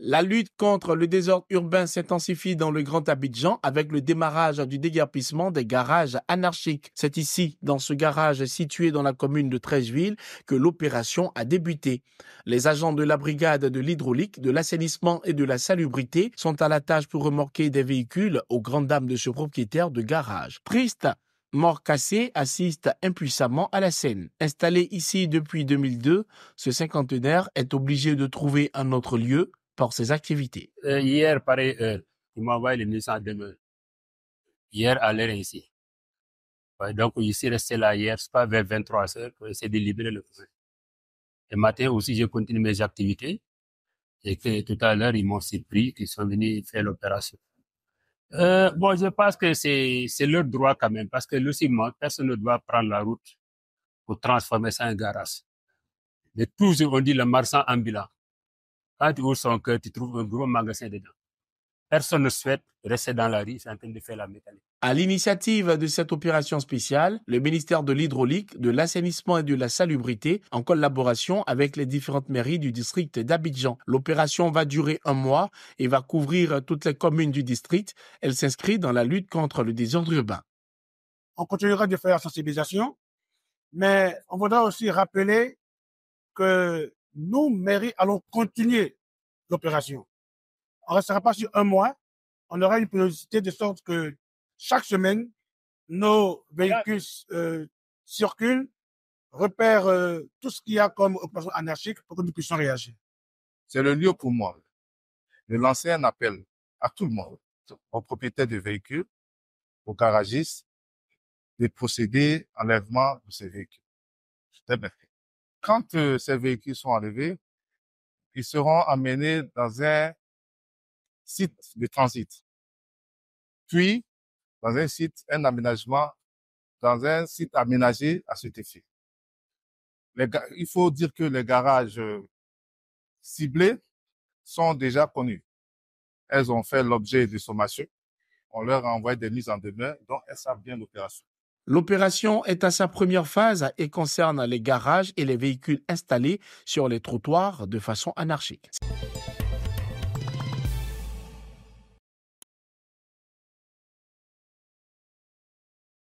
La lutte contre le désordre urbain s'intensifie dans le Grand Abidjan avec le démarrage du déguerpissement des garages anarchiques. C'est ici, dans ce garage situé dans la commune de Treichville, que l'opération a débuté. Les agents de la brigade de l'hydraulique, de l'assainissement et de la salubrité sont à la tâche pour remorquer des véhicules aux grandes dames de ce propriétaire de garage. Triste, Mort Cassé assiste impuissamment à la scène. Installé ici depuis 2002, ce cinquantenaire est obligé de trouver un autre lieu pour ses activités. Hier, pareil heure, il m'a envoyé les ministres à demain. Hier, à l'heure ici. Ouais, donc, ici, resté là hier, c'est pas vers 23 heures pour essayer de libérer le feu. Et matin aussi, j'ai continué mes activités. Et que tout à l'heure, ils m'ont surpris, qu'ils sont venus faire l'opération. Bon, je pense que c'est leur droit quand même, parce que logiquement, personne ne doit prendre la route pour transformer ça en garage. Mais toujours, on dit le marchand ambulant. Quand tu ouvres son cœur, tu trouves un gros magasin dedans. Personne ne souhaite rester dans la rue, c'est en train de faire la mécanique. À l'initiative de cette opération spéciale, le ministère de l'Hydraulique, de l'Assainissement et de la Salubrité, en collaboration avec les différentes mairies du district d'Abidjan. L'opération va durer 1 mois et va couvrir toutes les communes du district. Elle s'inscrit dans la lutte contre le désordre urbain. On continuera de faire la sensibilisation, mais on voudra aussi rappeler que nous, mairies, allons continuer l'opération. On ne restera pas sur 1 mois. On aura une périodicité de sorte que chaque semaine, nos véhicules circulent, repèrent tout ce qu'il y a comme opération anarchique pour que nous puissions réagir. C'est le lieu pour moi de lancer un appel à tout le monde, aux propriétaires de véhicules, aux garagistes, de procéder à l'enlèvement de ces véhicules. C'est bien fait. Quand ces véhicules sont enlevés, ils seront amenés dans un site de transit, puis dans un site, un aménagement, dans un site aménagé à cet effet. Il faut dire que les garages ciblés sont déjà connus. Elles ont fait l'objet de sommations. On leur a envoyé des mises en demeure, donc elles savent bien l'opération. L'opération est à sa première phase et concerne les garages et les véhicules installés sur les trottoirs de façon anarchique.